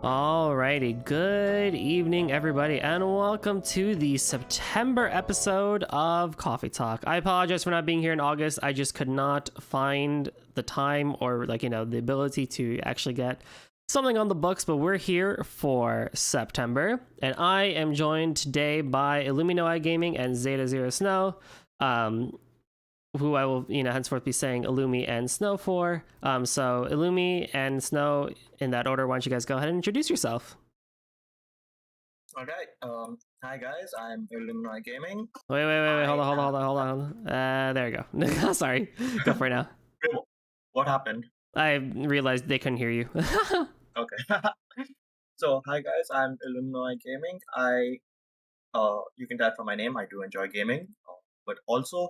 Alrighty, good evening everybody and welcome to the September episode of Coffee Talk. I apologize for not being here in August. I just could not find the time or the ability to actually get something on the books, but we're here for September and I am joined today by Illumi Gaming and Zeta Zero Snow, who I will, henceforth be saying Illumi and Snow for. So Illumi and Snow, in that order, why don't you guys go ahead and introduce yourself? All right. Hi guys, I'm Illumi Gaming. Wait, hold on. There you go. Sorry, go for it now. What happened? I realized they couldn't hear you. Okay. So, hi guys, I'm Illumi Gaming. You can tell from my name, I do enjoy gaming, but also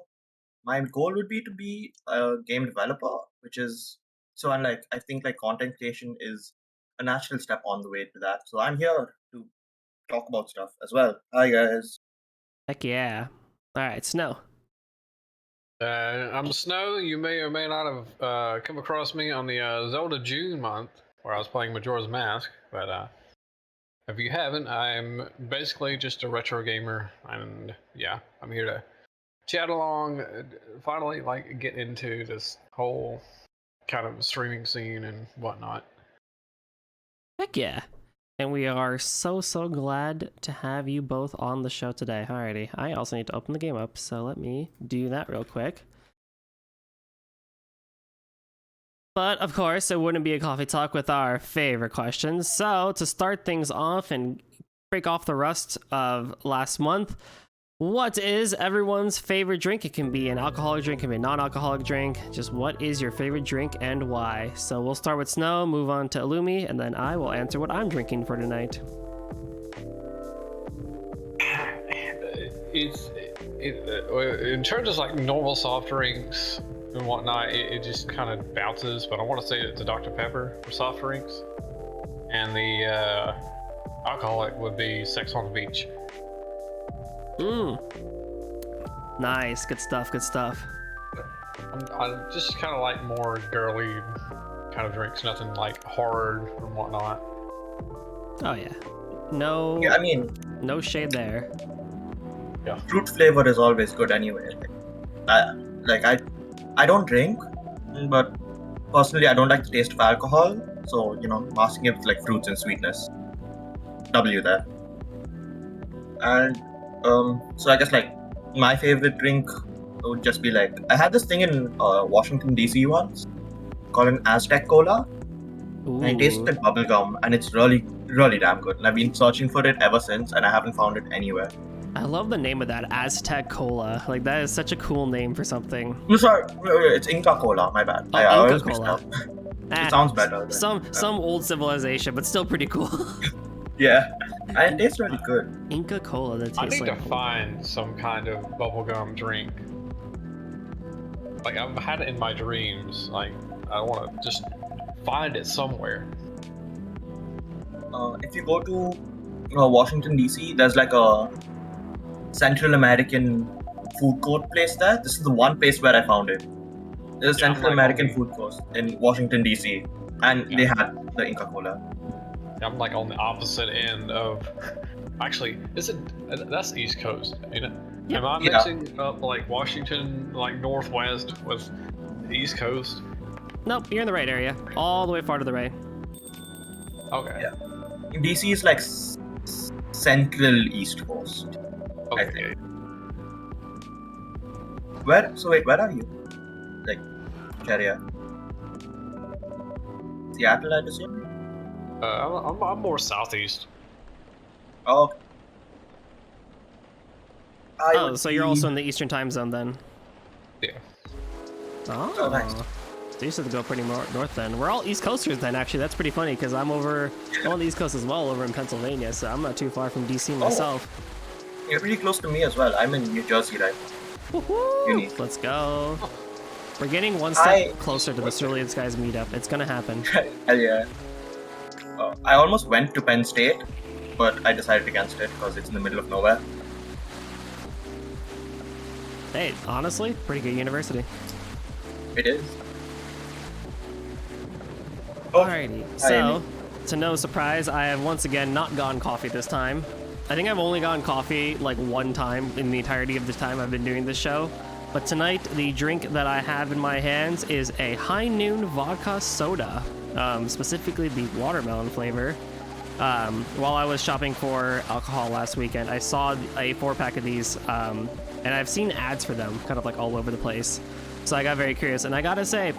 my goal would be to be a game developer, which is so unlike, I think like content creation is a natural step on the way to that. So I'm here to talk about stuff as well. Hi guys. Heck yeah. All right, Snow. I'm Snow. You may or may not have come across me on the Zelda June month where I was playing Majora's Mask, but if you haven't, I'm basically just a retro gamer, and yeah, I'm here to chat along, finally get into this whole kind of streaming scene and whatnot. Heck yeah. And we are so glad to have you both on the show today. Alrighty, I also need to open the game up, so let me do that real quick. But of course, it wouldn't be a coffee talk with our favorite questions. So to start things off and break off the rust of last month, what is everyone's favorite drink? It can be an alcoholic drink, it can be a non-alcoholic drink. Just what is your favorite drink and why? So we'll start with Snow, move on to Illumi, and then I will answer what I'm drinking for tonight. In terms of like normal soft drinks and whatnot, it just kind of bounces. But I want to say it's a Dr. Pepper for soft drinks, and the alcoholic would be Sex on the Beach. Nice, good stuff. I just kind of like more girly kind of drinks, nothing like hard and whatnot. Oh yeah, no. Yeah, I mean, no shade there. Yeah, fruit flavor is always good anyway. I don't drink, but personally I don't like the taste of alcohol. So masking it with like fruits and sweetness. W there. And so I guess like my favorite drink would just be like, I had this thing in Washington DC once called an Aztec Cola. And it tastes like bubblegum and it's really damn good. And I've been searching for it ever since and I haven't found it anywhere. I love the name of that, Aztec Cola. Like, that is such a cool name for something. No, sorry, it's Inca Cola, my bad. Oh, Inca Cola. It sounds better. Some old civilization, but still pretty cool. Yeah, and it tastes really good. Inca Cola, that tastes like... I need to find some kind of bubblegum drink. Like, I've had it in my dreams. Like, I want to just find it somewhere. If you go to Washington, D.C., there's like a Central American food court place there. This is the one place where I found it. There's a Central American food court in Washington, D.C., and they had the Inca Cola. I'm like on the opposite end of. Actually, that's East Coast, ain't it? Yeah. Am I mixing up like Washington, like Northwest, with East Coast? Nope, you're in the right area. All the way far to the right. Okay. Yeah. DC is like Central East Coast. Okay. Where are you? Like, area? Seattle, I'd assume? I'm more southeast. Oh. So you're also in the Eastern time zone then? Yeah. Oh, nice. So you used to go pretty north then. We're all East Coasters then, actually. That's pretty funny because I'm on the East Coast as well, over in Pennsylvania, so I'm not too far from DC myself. You're pretty close to me as well. I'm in New Jersey right now. Woohoo! Let's go. We're getting one step closer to the Cerulean Skies meetup. It's gonna happen. Hell yeah. I almost went to Penn State, but I decided against it because it's in the middle of nowhere. Hey, honestly, pretty good university. It is. Alrighty, so to no surprise, I have once again not gone coffee this time. I think I've only gone coffee like one time in the entirety of the time I've been doing this show. But tonight, the drink that I have in my hands is a High Noon vodka soda, specifically the watermelon flavor. While I was shopping for alcohol last weekend, I saw a 4-pack of these, and I've seen ads for them kind of like all over the place. So I got very curious, and I gotta say,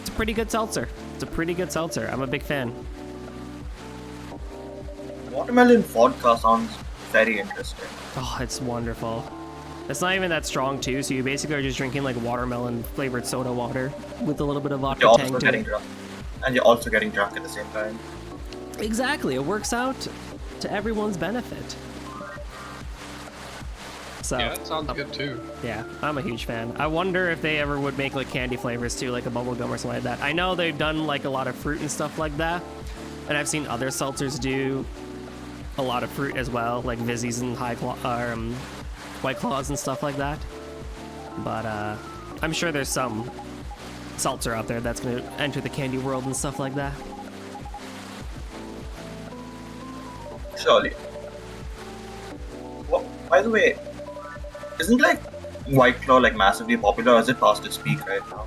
it's a pretty good seltzer. It's a pretty good seltzer. I'm a big fan. Watermelon vodka sounds very interesting. Oh, it's wonderful. It's not even that strong too, so you basically are just drinking like watermelon flavored soda water with a little bit of vodka You're tang also to getting it. drunk. And you're also getting drunk at the same time. Exactly, it works out to everyone's benefit. So, Yeah, that sounds good too. yeah, I'm a huge fan. I wonder if they ever would make like candy flavors too, like a bubble gum or something like that. I know they've done like a lot of fruit and stuff like that, and I've seen other seltzers do a lot of fruit as well, like Vizzies and White Claws and stuff like that. But I'm sure there's some seltzer out there that's going to enter the candy world and stuff like that. Surely. Well, by the way, isn't like White Claw like massively popular, or is it past its peak right now?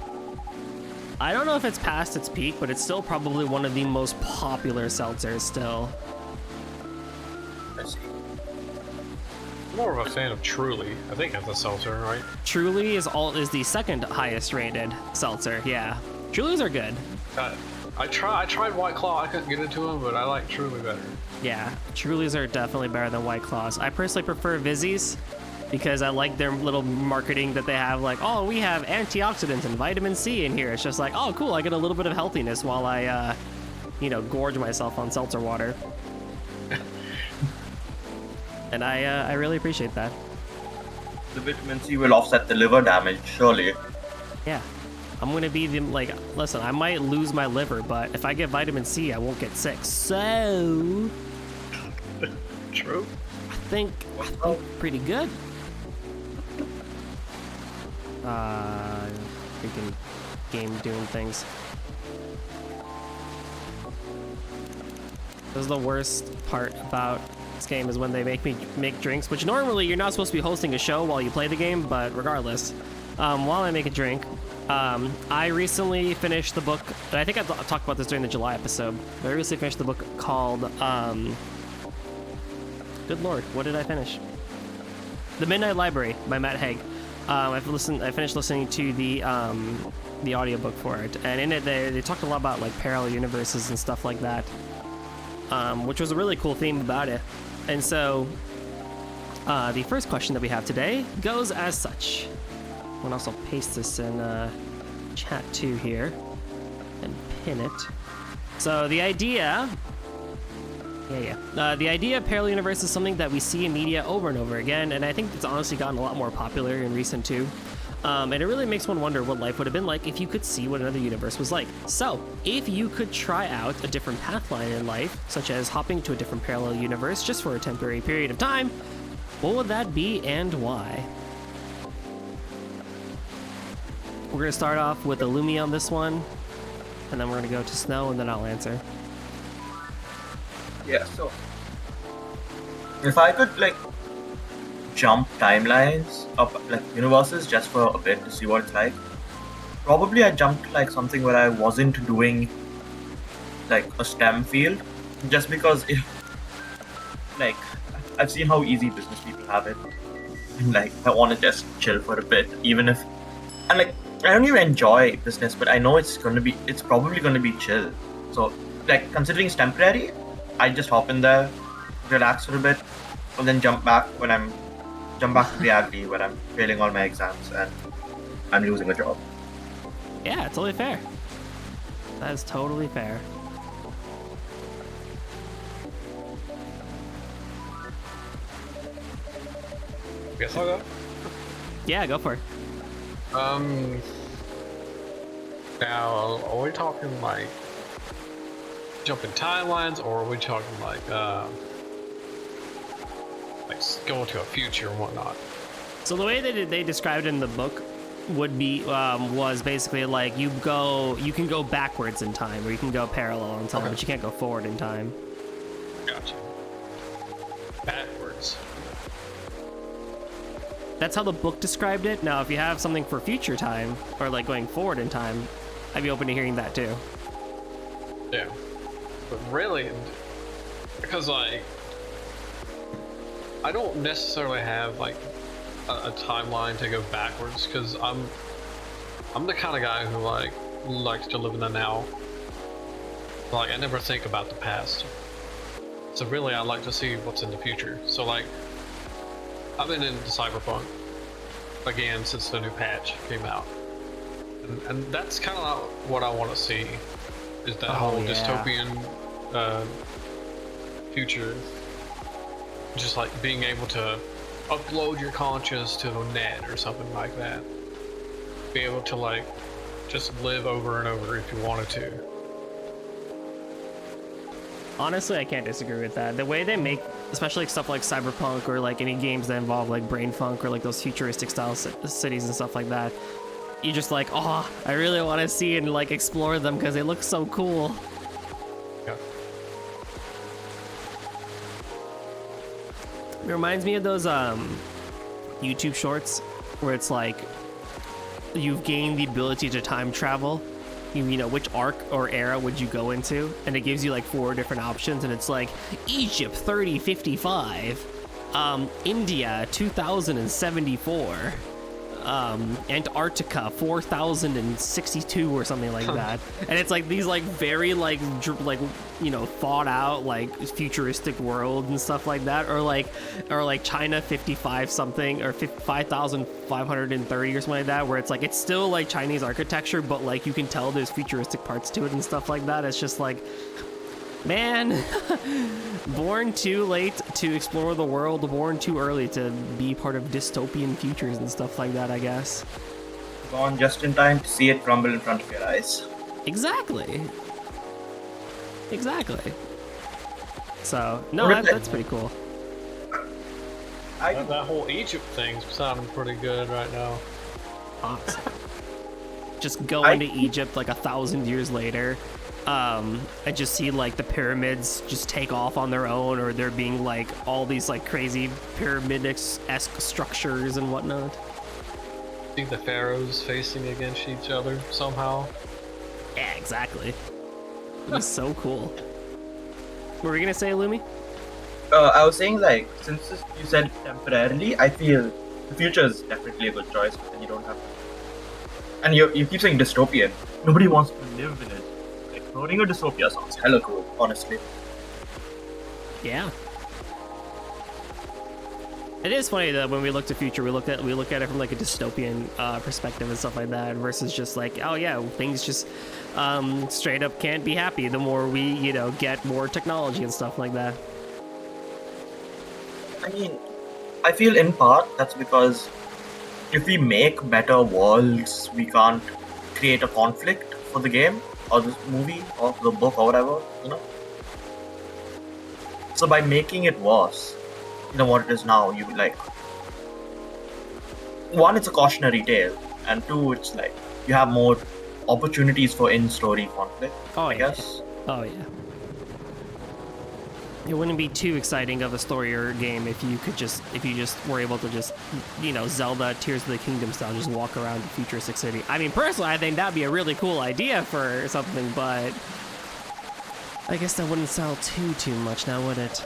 I don't know if it's past its peak, but it's still probably one of the most popular seltzers still. I see. More of a fan of Truly. I think that's a seltzer, right? Truly is the second highest rated seltzer. Yeah, Trulies are good. I tried White Claw. I couldn't get into them, but I like Truly better. Yeah, Trulies are definitely better than White Claws. I personally prefer Vizzies because I like their little marketing that they have, like, oh, we have antioxidants and vitamin C in here. It's just like, oh, cool, I get a little bit of healthiness while I, gorge myself on seltzer water. And I really appreciate that. The vitamin C will offset the liver damage, surely. Yeah. I'm gonna be listen, I might lose my liver, but if I get vitamin C, I won't get sick. So True. I think pretty good. Freaking game doing things. This is the worst part about this game, is when they make me make drinks, which normally you're not supposed to be hosting a show while you play the game, but regardless, while I make a drink, I recently finished the book, and I think I talked about this during the July episode, but I recently finished the book called, good lord, what did I finish? The Midnight Library by Matt Haig. I finished listening to the audiobook for it, and in it they talked a lot about like parallel universes and stuff like that, which was a really cool theme about it. And so the first question that we have today goes as such. I'm gonna also paste this in chat too here and pin it. So the idea the idea of parallel universe is something that we see in media over and over again, and I think it's honestly gotten a lot more popular in recent too. And it really makes one wonder what life would have been like if you could see what another universe was like. So, if you could try out a different pathline in life, such as hopping to a different parallel universe just for a temporary period of time, what would that be and why? We're going to start off with Illumi on this one, and then we're going to go to Snow, and then I'll answer. Yeah, so if I could like jump timelines of like universes just for a bit to see what it's like, probably I'd jump to like something where I wasn't doing like a STEM field, just because like I've seen how easy business people have it, and like I want to just chill for a bit, even if, and like I don't even enjoy business, but I know it's probably gonna be chill. So like considering it's temporary, I just hop in there, relax for a bit, and then jump back to reality when I'm failing all my exams and I'm losing a job. Yeah, totally fair. That is totally fair. Guess I'll go. Yeah, go for it. Now, are we talking like jumping timelines, or are we talking like going to a future and whatnot? So the way that they described it in the book would be was basically like you can go backwards in time, or you can go parallel in time, but you can't go forward in time. Gotcha. Backwards. That's how the book described it. Now, if you have something for future time, or like going forward in time, I'd be open to hearing that too. Yeah. But really, because like, I don't necessarily have like a timeline to go backwards, because I'm the kind of guy who like likes to live in the now. Like, I never think about the past. So really, I like to see what's in the future. So like, I've been into Cyberpunk again since the new patch came out, and that's kind of what I want to see, is that whole dystopian future. Just like being able to upload your conscience to the net or something like that. Be able to like just live over and over if you wanted to. Honestly, I can't disagree with that. The way they make, especially stuff like Cyberpunk or like any games that involve like brain funk or like those futuristic style cities and stuff like that, you're just like, oh, I really want to see and like explore them because they look so cool. Yeah. It reminds me of those YouTube shorts where it's like you've gained the ability to time travel. You know, which arc or era would you go into? And it gives you like 4 different options, and it's like Egypt 3055, India 2074, Antarctica 4062 or something like that. And it's like these like very like you know, thought out like futuristic world and stuff like that, or like China 55 something, or 5530 or something like that, where it's like it's still like Chinese architecture, but like you can tell there's futuristic parts to it and stuff like that. It's just like, man, born too late to explore the world, born too early to be part of dystopian futures and stuff like that, I guess. Gone just in time to see it crumble in front of your eyes. Exactly. So, no, that's pretty cool. That whole Egypt thing's sounding pretty good right now. Awesome. Just go into Egypt like 1,000 years later. I just see like the pyramids just take off on their own, or there being like all these like crazy pyramid-esque structures and whatnot. See the pharaohs facing against each other somehow. Yeah, exactly. It was so cool. What were we gonna say, Illumi? I was saying, like, since you said temporarily, I feel the future is definitely a good choice, but then you don't have to. And you keep saying dystopian. Nobody wants to live in it. Exploring a dystopia sounds hella cool, honestly. Yeah. It is funny that when we look to future, we look at it from like a dystopian perspective and stuff like that, versus just like, oh yeah, things just straight up can't be happy the more we, you know, get more technology and stuff like that. I mean, I feel in part that's because if we make better worlds, we can't create a conflict for the game or the movie or the book or whatever, you know. So by making it worse than what it is now, you like, one, it's a cautionary tale, and two, it's like you have more opportunities for in-story conflict. I guess. Oh yeah. It wouldn't be too exciting of a story or game if you just were able to just, you know, Zelda Tears of the Kingdom style, just walk around the futuristic city. I mean, personally, I think that'd be a really cool idea for something, but I guess that wouldn't sell too much now, would it?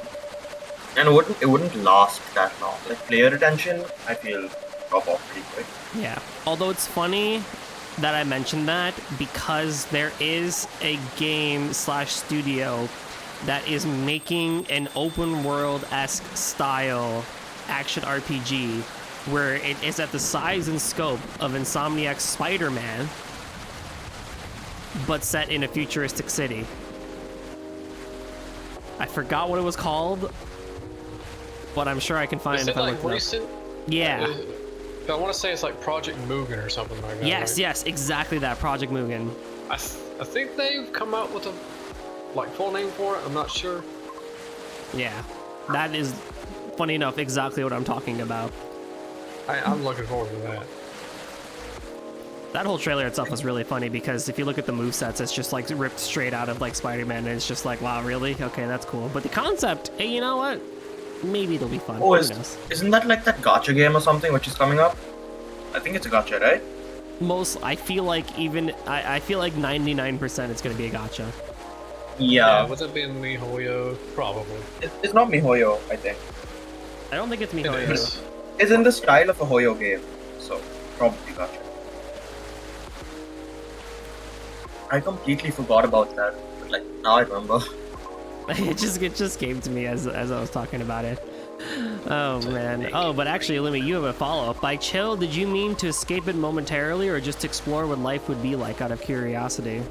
And it wouldn't last that long. Like, player retention, I feel, drop off pretty quick. Yeah. Although it's funny that I mentioned that, because there is a game / studio that is making an open world-esque style action RPG where it is at the size and scope of Insomniac's Spider-Man, but set in a futuristic city. I forgot what it was called, but I'm sure I can find it if I look it up. Yeah. I want to say it's like Project Mugen or something like that. Yes, right? yes, exactly that, Project Mugen. I think they've come out with a full name for it. I'm not sure. Yeah, that is, funny enough, exactly what I'm talking about. I'm looking forward to that. That whole trailer itself was really funny because if you look at the movesets, it's just like ripped straight out of like Spider-Man, and it's just like, wow, really? Okay, that's cool. But the concept, hey, you know what? Maybe it'll be fun. Oh, Who knows? isn't that like that gacha game or something which is coming up? I think it's a gacha, right? I feel like I feel like 99% it's gonna be a gacha. Yeah. With it being MiHoYo, probably. It's not MiHoYo, I think. I don't think it's It MiHoYo. is. It's in the style of a Hoyo game, so probably gacha. I completely forgot about that, but like now I remember. it just came to me as I was talking about it. Oh man. Oh, but actually, Illumi, you have a follow-up. By chill, did you mean to escape it momentarily, or just explore what life would be like out of curiosity?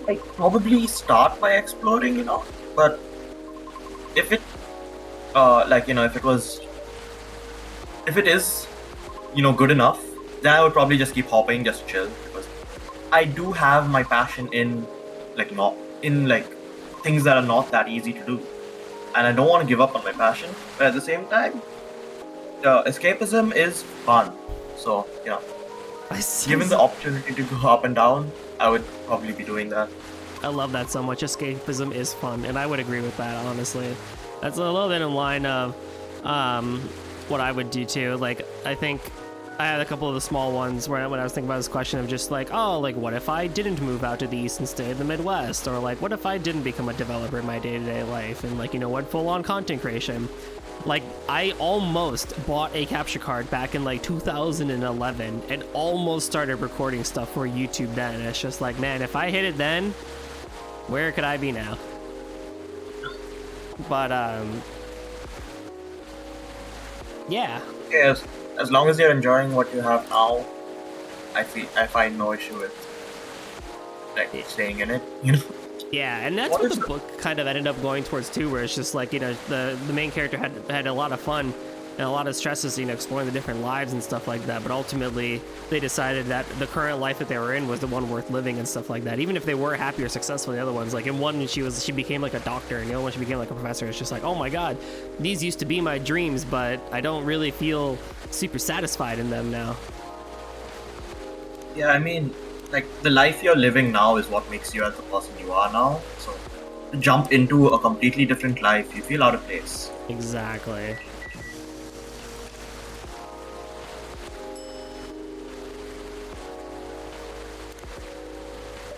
I probably start by exploring, but if it, if it is, good enough, then I would probably just keep hopping just to chill, because I do have my passion in, things that are not that easy to do, and I don't want to give up on my passion, but at the same time, escapism is fun, so, given the opportunity to go up and down, I would probably be doing that. I love that so much. Escapism is fun, and I would agree with that, honestly. That's a little bit in line of what I would do too. Like, I think I had a couple of the small ones when I was thinking about this question of just like, oh, like, what if I didn't move out to the East and stay in the Midwest? Or like, what if I didn't become a developer in my day-to-day life? And like, what full-on content creation? Like, I almost bought a capture card back in like 2011 and almost started recording stuff for YouTube then. And it's just like, man, if I hit it then, where could I be now? But yeah. Yes, as long as you're enjoying what you have now, I find no issue with staying in it. Yeah, and that's what the book kind of ended up going towards too, where it's just like, the main character had a lot of fun and a lot of stresses, exploring the different lives and stuff like that, but ultimately they decided that the current life that they were in was the one worth living and stuff like that, even if they were happy or successful in the other ones. Like in one, she became like a doctor, and the other one she became like a professor. It's just like, oh my god, these used to be my dreams, but I don't really feel super satisfied in them now. Yeah, I mean, like, the life you're living now is what makes you as the person you are now, so to jump into a completely different life, you feel out of place. Exactly.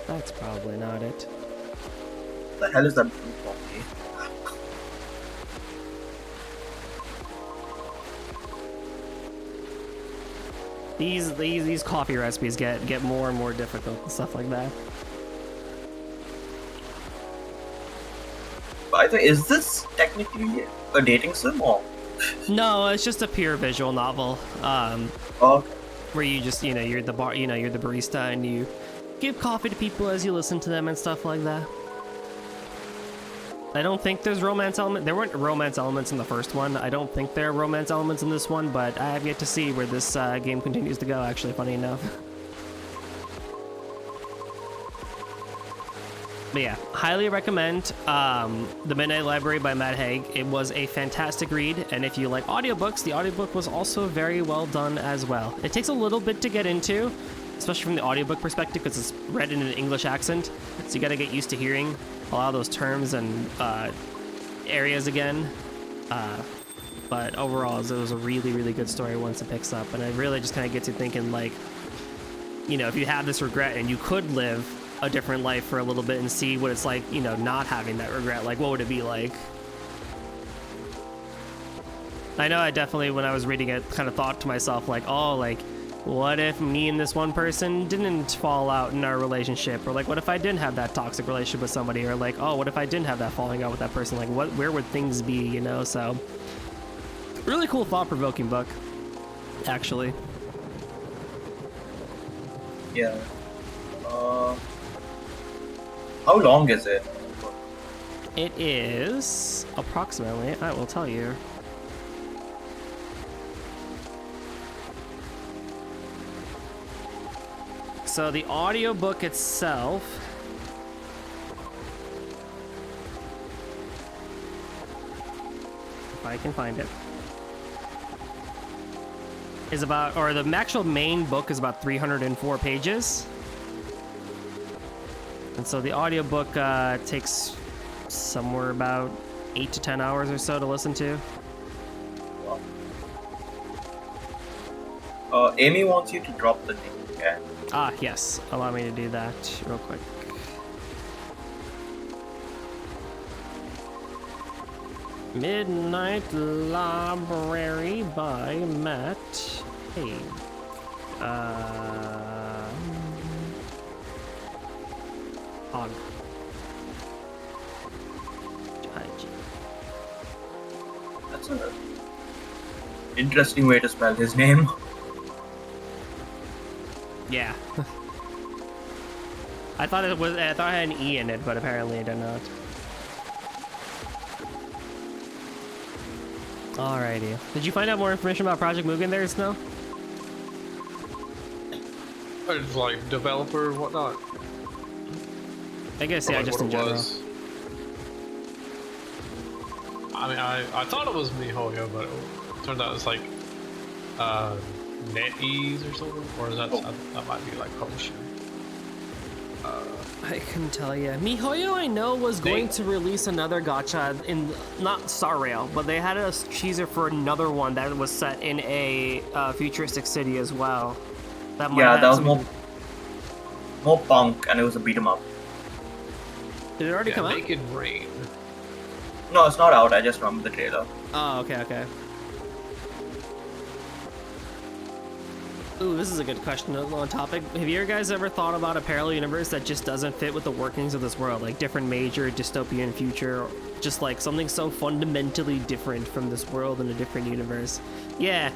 That's probably not it. What the hell is that blue for me? These coffee recipes get more and more difficult and stuff like that. By the way, is this technically a dating sim or? No, it's just a pure visual novel. Okay. Where you just, you're the you're the barista and you give coffee to people as you listen to them and stuff like that. I don't think there's romance element. There weren't romance elements in the first one. I don't think there are romance elements in this one, but I have yet to see where this game continues to go, actually, funny enough. But yeah, highly recommend The Midnight Library by Matt Haig. It was a fantastic read, and if you like audiobooks, the audiobook was also very well done as well. It takes a little bit to get into, especially from the audiobook perspective, because it's read in an English accent, so you gotta get used to hearing a lot of those terms and areas again. But overall, it was a really, really good story once it picks up, and I really just kind of get to thinking, like, if you have this regret and you could live a different life for a little bit and see what it's like, not having that regret, like, what would it be like? I know I definitely, when I was reading it, kind of thought to myself, like, oh, like, what if me and this one person didn't fall out in our relationship? Or like, what if I didn't have that toxic relationship with somebody? Or like, oh, what if I didn't have that falling out with that person? Like, where would things be, So, really cool, thought-provoking book, actually. Yeah. How long is it? It is approximately, I will tell you. So the audiobook itself, if I can find it. is about, or the actual main book is about 304 pages. And so the audiobook takes somewhere about 8 to 10 hours or so to listen to. Amy wants you to drop the link. Yeah. Ah, yes. Allow me to do that real quick. Midnight Library by Matt Haig. Hog. That's an interesting way to spell his name. Yeah. I thought it had an E in it, but apparently it did not. Alrighty. Did you find out more information about Project Mugen there, Snow? It's like developer, whatnot. I guess, yeah, Like just what in it general. was. I mean, I thought it was MiHoYo, but it turned out it's like NetEase or something, or is that that might be like publishing. I couldn't tell you. MiHoYo, I know, was going to release another gacha in, not Star Rail, but they had a teaser for another one that was set in a futuristic city as well. That might have That was some... more punk, and it was a beat 'em up. Did it already come out? Naked Rain. No, it's not out. I just remember the trailer. Oh, okay, okay. Ooh, this is a good question on topic. Have you guys ever thought about a parallel universe that just doesn't fit with the workings of this world? Like different major dystopian future, just like something so fundamentally different from this world in a different universe. Yeah,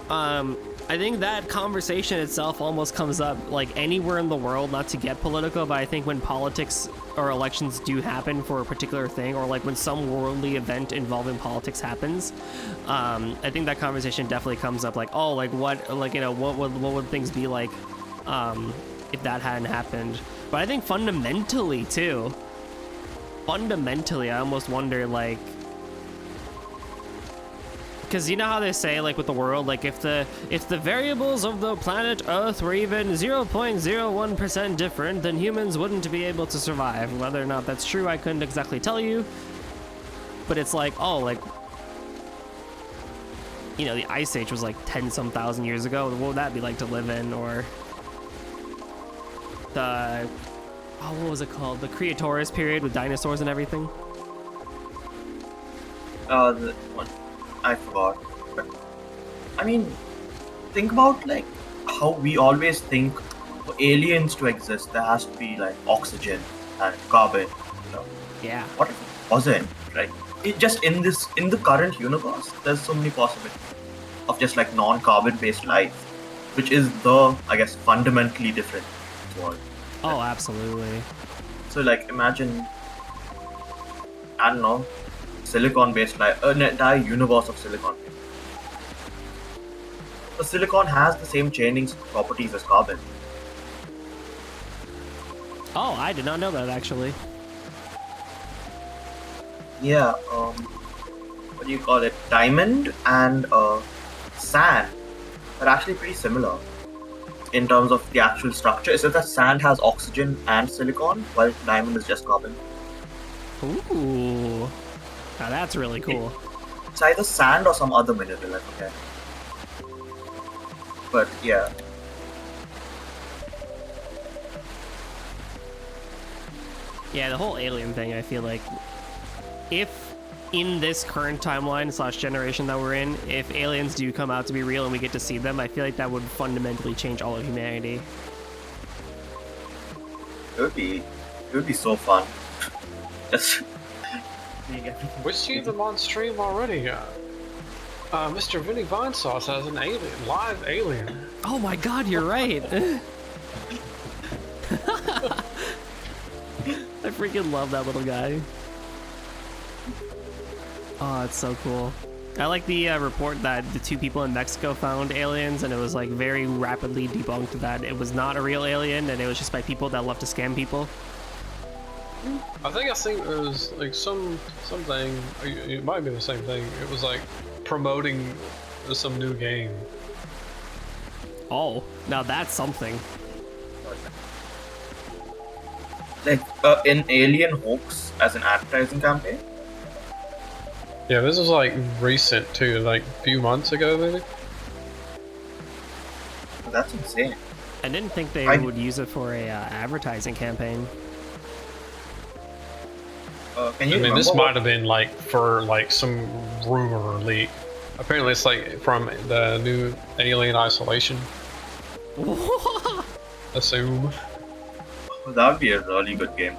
I think that conversation itself almost comes up like anywhere in the world, not to get political, but I think when politics or elections do happen for a particular thing, or like when some worldly event involving politics happens, I think that conversation definitely comes up like, oh, like what, like, you know, what would things be like if that hadn't happened? But I think fundamentally I almost wonder, like, because you know how they say, like, with the world, like, if the variables of the planet Earth were even 0.01% different, then humans wouldn't be able to survive. Whether or not that's true, I couldn't exactly tell you. But it's like, oh, like, you know, the Ice Age was like 10-some thousand years ago. What would that be like to live in? Or the, oh, what was it called? The Creatorus period with dinosaurs and everything. The one I forgot. But, I mean, think about like how we always think for aliens to exist, there has to be like oxygen and carbon. You know? Yeah. What if it wasn't? Right? It just in the current universe, there's so many possibilities of just like non-carbon based life, which is the, I guess, fundamentally different world. Oh, absolutely. So like imagine, I don't know, silicon based life, an entire universe of silicon. So silicon has the same chaining properties as carbon. Oh, I did not know that, actually. Yeah, what do you call it? Diamond and sand are actually pretty similar in terms of the actual structure. It's just that sand has oxygen and silicon, while diamond is just carbon. Ooh. Now that's really cool. It's either sand or some other mineral, I forget. But yeah. Yeah, the whole alien thing, I feel like, if in this current timeline / generation that we're in, if aliens do come out to be real and we get to see them, I feel like that would fundamentally change all of humanity. It would be so fun. Just seeing everything. We've seen them on stream already. Mr. Vinny Vinesauce has an alien, live alien. Oh my god, you're right! I freaking love that little guy. Oh, it's so cool. I like the report that the 2 people in Mexico found aliens, and it was like very rapidly debunked that it was not a real alien, and it was just by people that love to scam people. I think there was like something. It might be the same thing. It was like promoting some new game. Oh, now that's something. Like in Alien Hoax as an advertising campaign. Yeah, this was like recent too, like a few months ago maybe. That's insane. I didn't think they would use it for a advertising campaign. Can you I mean, this remember might have been like for like some rumor or leak. Apparently, it's like from the new Alien Isolation. Assume. That would be a really good game.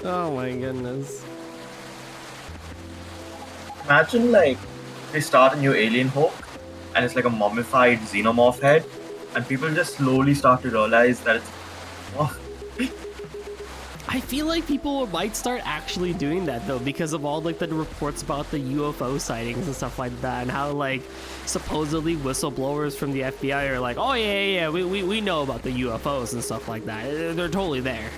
Oh my goodness. Imagine like they start a new Alien Hoax and it's like a mummified xenomorph head, and people just slowly start to realize that it's. Oh. I feel like people might start actually doing that though, because of all like the reports about the UFO sightings and stuff like that, and how like supposedly whistleblowers from the FBI are like, oh yeah, we know about the UFOs and stuff like that. They're totally there.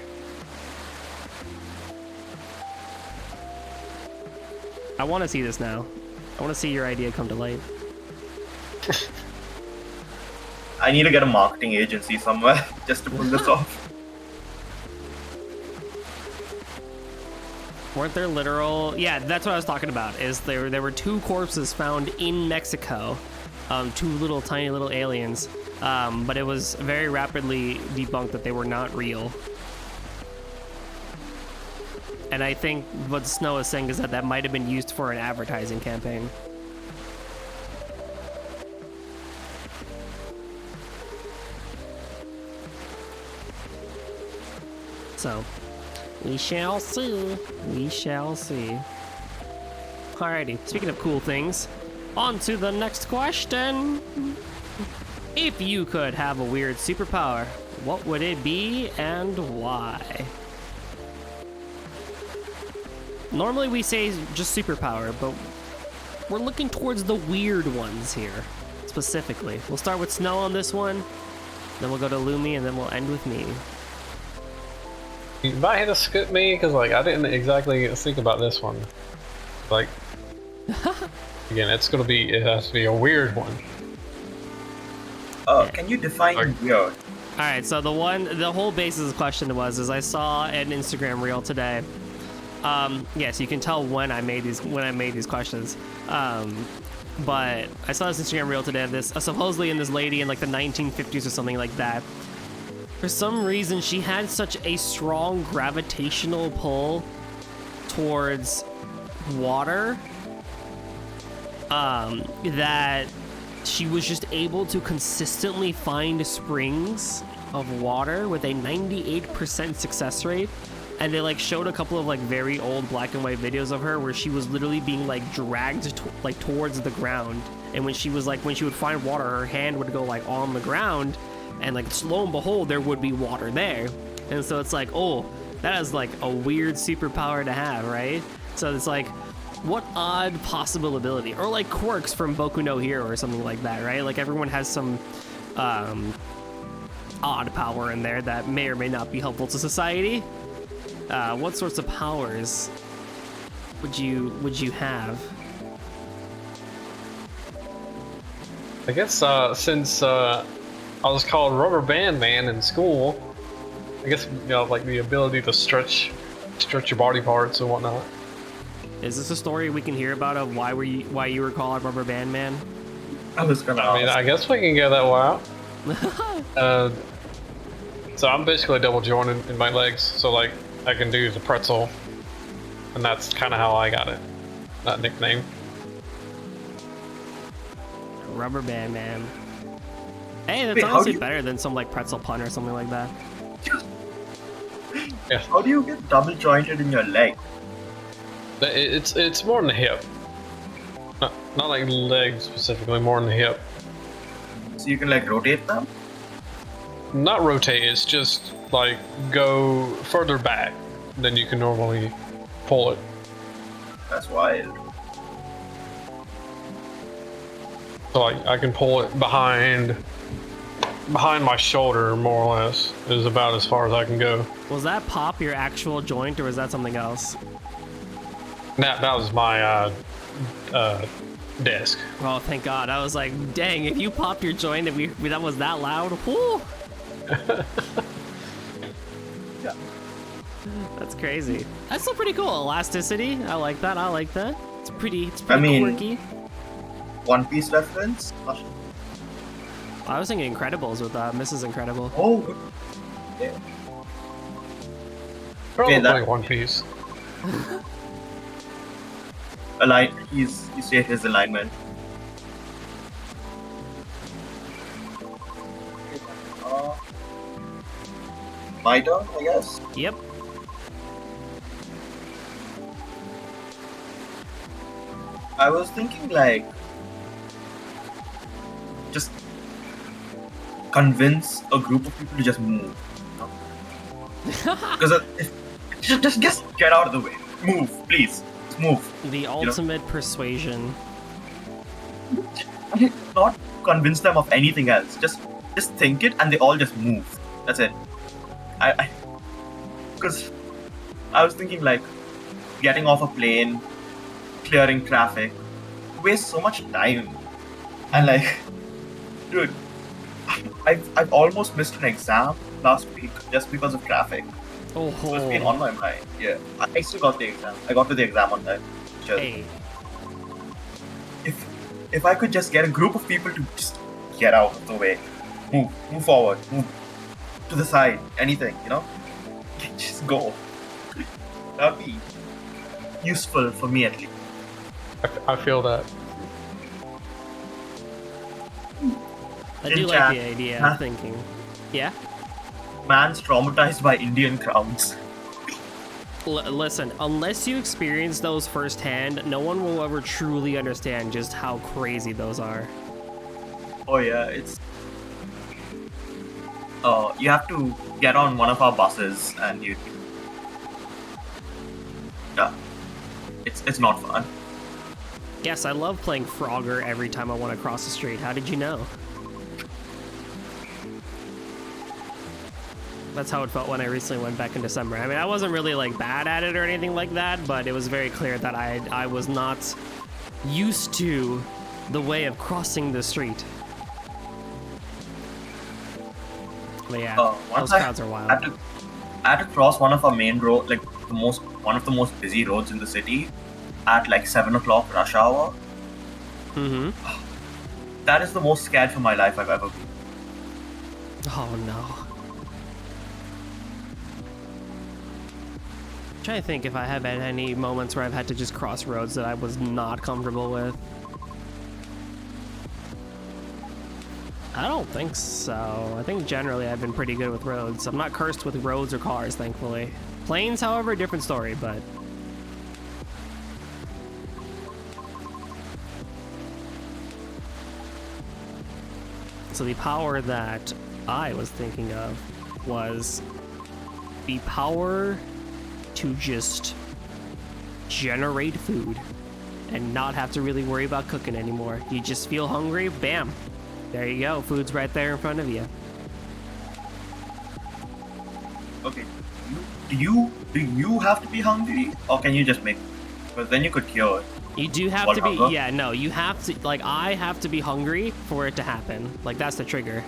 I want to see this now. I want to see your idea come to light. I need to get a marketing agency somewhere just to pull this off. Weren't there literal? Yeah, that's what I was talking about. Is there were 2 corpses found in Mexico, 2 little tiny little aliens, but it was very rapidly debunked that they were not real. And I think what Snow is saying is that might have been used for an advertising campaign. So, we shall see. We shall see. Alrighty, speaking of cool things, on to the next question. If you could have a weird superpower, what would it be and why? Normally we say just superpower, but we're looking towards the weird ones here, specifically. We'll start with Snow on this one, then we'll go to Illumi, and then we'll end with me. You might have to skip me because like I didn't exactly think about this one. Like again, it has to be a weird one. Can you define weird? All right, so the whole basis of the question is I saw an Instagram reel today. Yes, you can tell when I made these questions. But I saw this Instagram reel today of this supposedly in this lady in like the 1950s or something like that. For some reason, she had such a strong gravitational pull towards water that she was just able to consistently find springs of water with a 98% success rate. And they like showed a couple of like very old black and white videos of her where she was literally being like dragged towards the ground. And when she would find water, her hand would go like on the ground, and like lo and behold, there would be water there. And so it's like, oh, that is like a weird superpower to have, right? So it's like, what odd possible ability, or like quirks from Boku no Hero or something like that, right? Like everyone has some odd power in there that may or may not be helpful to society. What sorts of powers would you have? I guess since I was called Rubber Band Man in school, I guess like the ability to stretch your body parts and whatnot. Is this a story we can hear about of why you were called Rubber Band Man? I was gonna ask. I mean, I guess we can go that way out. So I'm basically double jointed in my legs, so like I can do the pretzel, and that's kind of how I got it, that nickname. Rubber Band Man. Hey, that's honestly better than some like pretzel pun or something like that. Yeah. How do you get double jointed in your leg? It's more in the hip. Not like leg specifically, more in the hip. So you can like rotate them? Not rotate, it's just like go further back than you can normally pull it. That's wild. So I can pull it behind my shoulder, more or less, is about as far as I can go. Was that pop your actual joint, or was that something else? That was my desk. Oh, thank God. I was like, dang, if you popped your joint and that was that loud, whoo! Yeah. That's crazy. That's still pretty cool. Elasticity. I like that. I like that. It's pretty I mean, quirky. One Piece reference? I was thinking Incredibles with Mrs. Incredible. Oh, good. Yeah. Probably that- playing One Piece. He stated his alignment. My turn, I guess. Yep. I was thinking like just convince a group of people to just move. Because just get out of the way. Move, please. Just move. The ultimate persuasion. Not convince them of anything else. Just think it, and they all just move. That's it. Because I was thinking like getting off a plane, clearing traffic, waste so much time, and like, dude, I've almost missed an exam last week just because of traffic. Oh, So it's been on my mind. Yeah, I still got the exam. I got to the exam on time. Sure. hey. If I could just get a group of people to just get out of the way, move forward, move to the side, anything, just go. That'd be useful for me at least. I feel that. I do like the idea of thinking. Yeah? Man's traumatized by Indian crowds. Listen, unless you experience those firsthand, no one will ever truly understand just how crazy those are. Oh yeah, it's. You have to get on one of our buses and you. Yeah, it's not fun. Yes, I love playing Frogger every time I want to cross the street. How did you know? That's how it felt when I recently went back in December. I mean, I wasn't really like bad at it or anything like that, but it was very clear that I was not used to the way of crossing the street. But yeah, those crowds are wild. I had to cross one of our main road, like one of the most busy roads in the city, at like 7 o'clock rush hour. Mm-hmm. That is the most scared for my life I've ever been. Oh no. I'm trying to think if I have had any moments where I've had to just cross roads that I was not comfortable with. I don't think so. I think generally I've been pretty good with roads. I'm not cursed with roads or cars, thankfully. Planes, however, different story, but... So the power that I was thinking of was the power to just generate food and not have to really worry about cooking anymore. You just feel hungry, bam. There you go, food's right there in front of you. Okay, do you have to be hungry, or can you just make? Because then you could cure it. You do have to be, hunger? yeah, no, you have to, like, I have to be hungry for it to happen. Like, that's the trigger.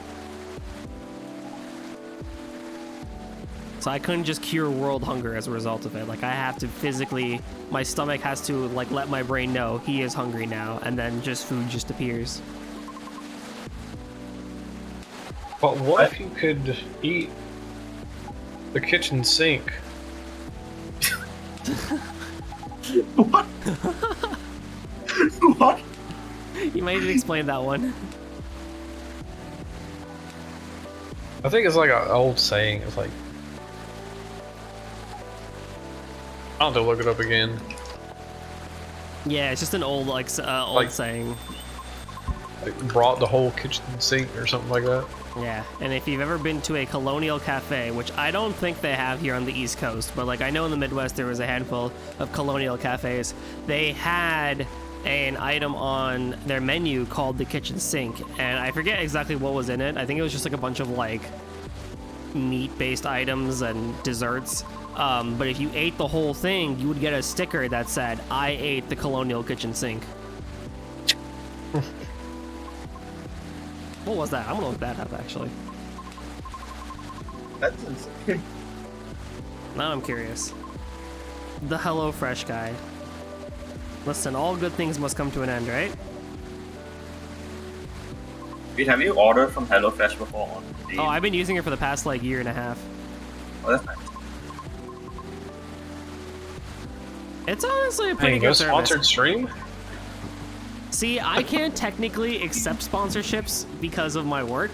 So I couldn't just cure world hunger as a result of it. Like, I have to physically, my stomach has to, like, let my brain know he is hungry now, and then just food just appears. But what if you could eat the kitchen sink? What? What? You might need to explain that one. I think it's like an old saying. It's like, I'll have to look it up again. Yeah, it's just an old, like, Like- saying. Like brought the whole kitchen sink or something like that. Yeah, and if you've ever been to a colonial cafe, which I don't think they have here on the East Coast, but like I know in the Midwest there was a handful of colonial cafes, they had an item on their menu called the kitchen sink, and I forget exactly what was in it. I think it was just like a bunch of like meat-based items and desserts. But if you ate the whole thing, you would get a sticker that said, "I ate the colonial kitchen sink." What was that? I'm gonna look that up actually. That's insane. Now I'm curious. The HelloFresh guide. Listen, all good things must come to an end, right? Wait, have you ordered from HelloFresh before on the... Oh, I've been using it for the past like year and a half. Oh, that's nice. It's honestly a pretty Hey, good no service. sponsored stream? See, I can't technically accept sponsorships because of my work,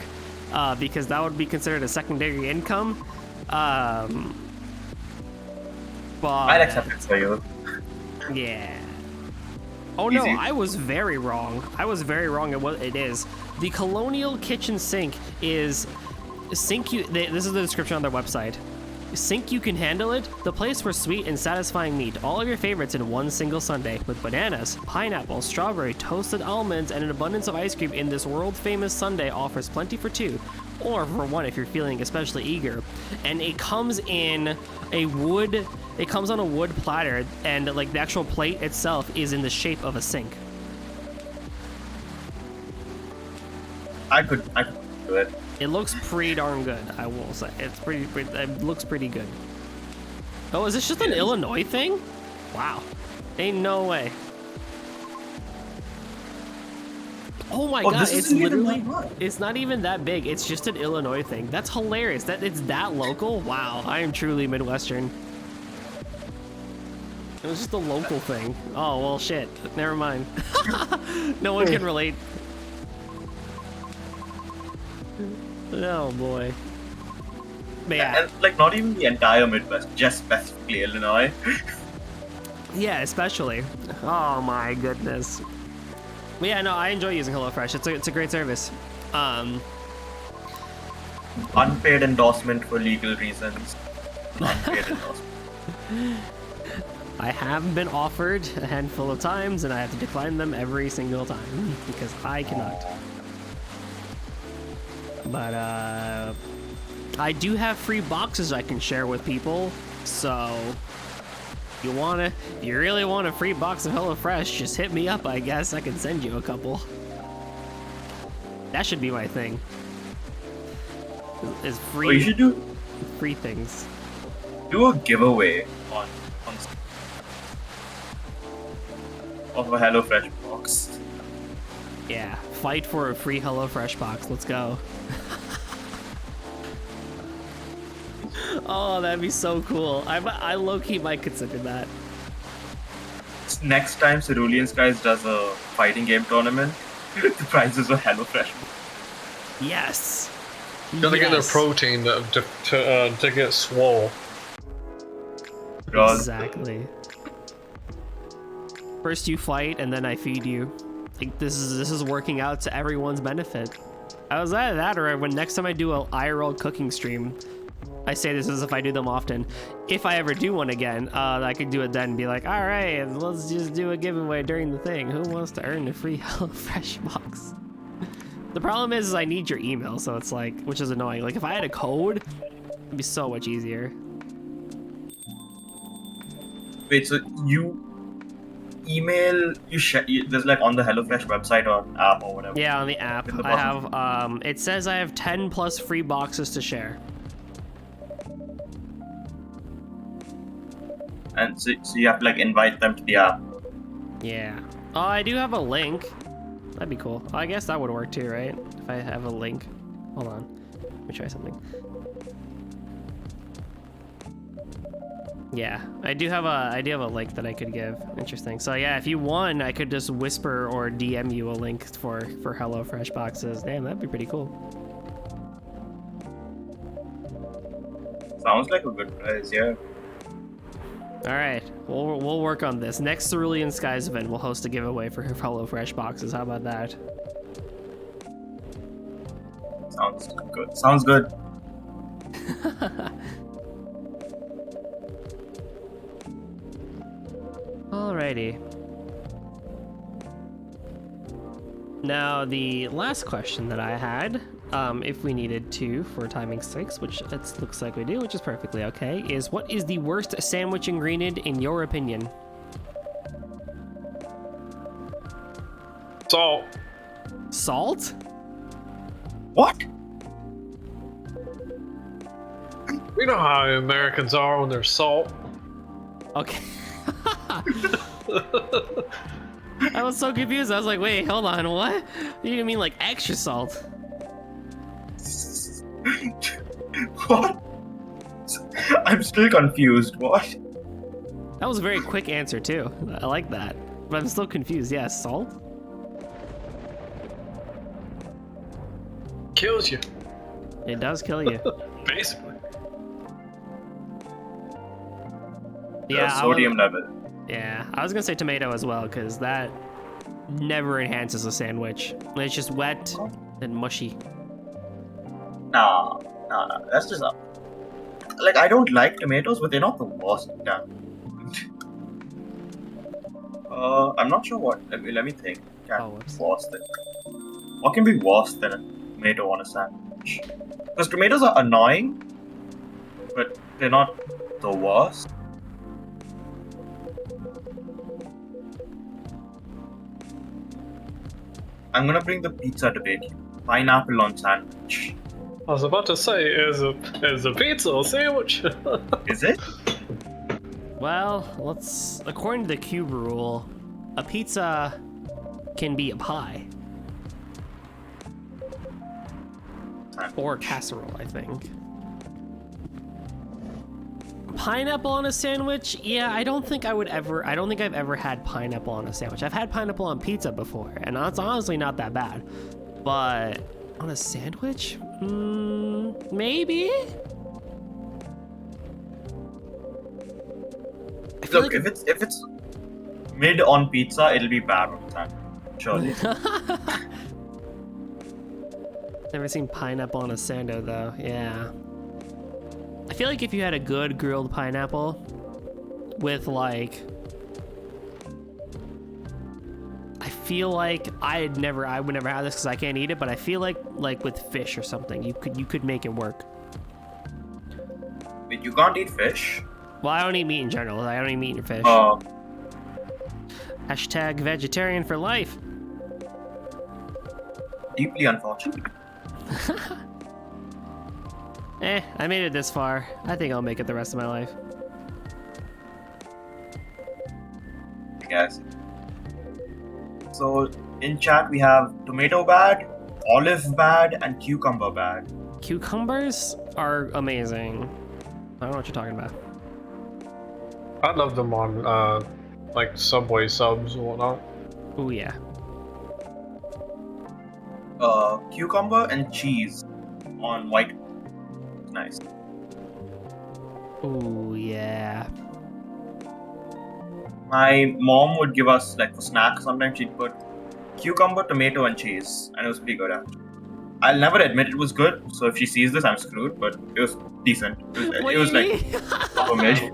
because that would be considered a secondary income. But I'd accept it for you. yeah. Oh no, Easy. I was very wrong. I was very wrong at what it is. The Colonial Kitchen Sink is sink you. This is the description on their website. Sink you can handle it. The place for sweet and satisfying meat. All of your favorites in one single sundae with bananas, pineapple, strawberry, toasted almonds, and an abundance of ice cream in this world-famous sundae offers plenty for two, or for one if you're feeling especially eager. And it comes in a wood. It comes on a wood platter, and like the actual plate itself is in the shape of a sink. I could do it. It looks pretty darn good, I will say. It looks pretty good. Oh, is this just an Illinois thing? Wow. Ain't no way. Oh my god, this it's isn't even literally, that much. it's not even that big. It's just an Illinois thing. That's hilarious. That it's that local? Wow, I am truly Midwestern. It was just a local thing. Oh, well, shit. Never mind. No one can relate. Oh boy. But yeah. And like not even the entire Midwest, just specifically Illinois. Yeah, especially. Oh my goodness. But yeah, no, I enjoy using HelloFresh. It's a great service. Unpaid endorsement for legal reasons. Unpaid endorsement. I have been offered a handful of times, and I have to decline them every single time because I cannot. But I do have free boxes I can share with people, so if you really want a free box of HelloFresh, just hit me up. I guess I can send you a couple. That should be my thing. Is free. Oh, you should do free things. a giveaway on of a HelloFresh box. Yeah, fight for a free HelloFresh box. Let's go. Oh, that'd be so cool. I low-key might consider that. Next time Cerulean Skies does a fighting game tournament, the prizes are HelloFresh. Yes. Gotta get their protein to get swole. God. Exactly. First you fight, and then I feed you. Like this is working out to everyone's benefit. I was either that, or when next time I do a IRL cooking stream, I say this as if I do them often. If I ever do one again, I could do it then and be like, all right, let's just do a giveaway during the thing. Who wants to earn a free HelloFresh box? The problem is I need your email, so it's like, which is annoying. Like if I had a code, it'd be so much easier. Wait, so you email there's like on the HelloFresh website or app or whatever. Yeah, on the app. In the I have, it says I have 10 plus free boxes to share. And so you have to like invite them to the app. Yeah. Oh, I do have a link. That'd be cool. I guess that would work too, right? If I have a link. Hold on. Let me try something. Yeah, I do have a link that I could give. Interesting. So yeah, if you won, I could just whisper or DM you a link for HelloFresh boxes. Damn, that'd be pretty cool. Sounds like a good prize, yeah. All right, we'll work on this. Next Cerulean Skies event, we'll host a giveaway for HelloFresh boxes. How about that? Sounds good. Sounds good. Alrighty. Now, the last question that I had, if we needed to for timing's sakes, which it looks like we do, which is perfectly okay, is what is the worst sandwich ingredient in your opinion? Salt. Salt? What? We know how Americans are when they're salt. Okay. I was so confused. I was like, wait, hold on, what? You mean like extra salt? What? I'm still confused. What? That was a very quick answer too. I like that. But I'm still confused. Yeah, salt? Kills you, It does kill you. basically. Yeah, The sodium level. Yeah, I was gonna say tomato as well, because that never enhances a sandwich. It's just wet and mushy. Nah. That's just like, I don't like tomatoes, but they're not the worst. Damn. I'm not sure what. Let me think. whoops. What can be worse than a tomato on a sandwich? Because tomatoes are annoying, but they're not the worst. I'm gonna bring the pizza debate. Pineapple on sandwich. I was about to say, is a pizza a sandwich? Is it? Well, according to the cube rule, a pizza can be a pie. Or a casserole, I think. Pineapple on a sandwich? Yeah, I don't think I've ever had pineapple on a sandwich. I've had pineapple on pizza before, and it's honestly not that bad. But on a sandwich? Maybe? Look, if it's mid on pizza, it'll be bad on sandwich. Surely. Never seen pineapple on a sando though. Yeah. I feel like if you had a good grilled pineapple with like, I feel like I would never have this because I can't eat it, but I feel like with fish or something, you could make it work. Wait, you can't eat fish? Well, I don't eat meat in general. I don't eat meat and fish. Hashtag vegetarian for life. Deeply unfortunate. I made it this far. I think I'll make it the rest of my life. I guess. So in chat we have tomato bad, olive bad, and cucumber bad. Cucumbers are amazing. I don't know what you're talking about. I love them on like Subway subs and whatnot. Oh yeah. Cucumber and cheese on white. Nice. Oh yeah. My mom would give us, like, for snacks, sometimes she'd put cucumber, tomato, and cheese, and it was pretty good actually. I'll never admit it was good, so if she sees this, I'm screwed, but it was decent. It was like upper mid.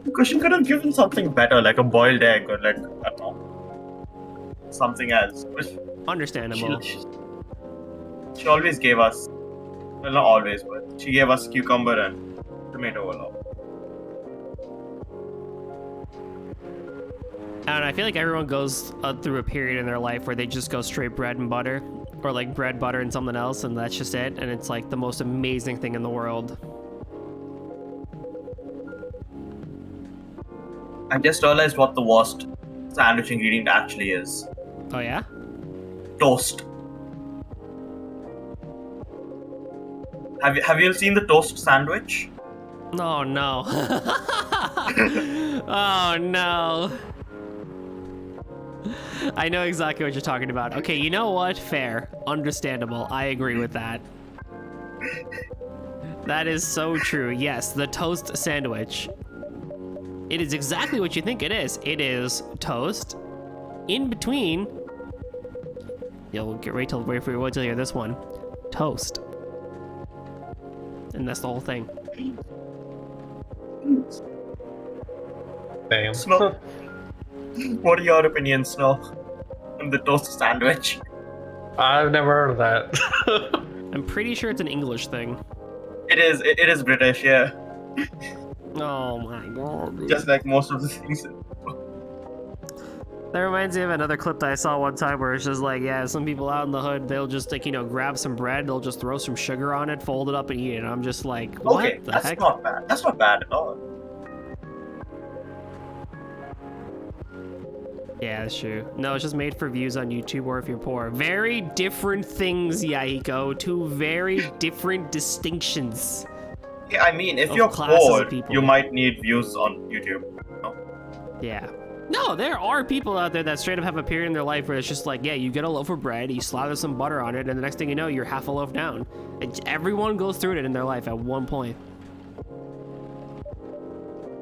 Because she could have given something better, like a boiled egg or like, I don't know, something else. Understandable. She always gave us, well, not always, but she gave us cucumber and tomato a lot. I don't know, I feel like everyone goes through a period in their life where they just go straight bread and butter, or like bread, butter, and something else, and that's just it, and it's like the most amazing thing in the world. I just realized what the worst sandwich ingredient actually is. Oh yeah? Toast. Have you seen the toast sandwich? Oh no. Oh no. I know exactly what you're talking about. Okay, you know what? Fair. Understandable. I agree with that. That is so true. Yes, the toast sandwich. It is exactly what you think it is. It is toast. In between, you'll wait till you hear this one. Toast. And that's the whole thing. Damn. Snow. What are your opinions, Snow, on the toast sandwich? I've never heard of that. I'm pretty sure it's an English thing. It is British, yeah. Oh my god. Just like most of the things. That reminds me of another clip that I saw one time where it's just like, yeah, some people out in the hood, they'll just like, grab some bread, they'll just throw some sugar on it, fold it up and eat it. And I'm just like, what Okay, the that's heck? not bad. That's not bad at all. Yeah, that's true. No, it's just made for views on YouTube or if you're poor. Very different things, Yahiko. Two very different distinctions. Yeah, I mean, if Of you're classes poor, of people. you might need views on YouTube. No? Yeah. No, there are people out there that straight up have a period in their life where it's just like, yeah, you get a loaf of bread, you slather some butter on it, and the next thing you know, you're half a loaf down. Everyone goes through it in their life at one point.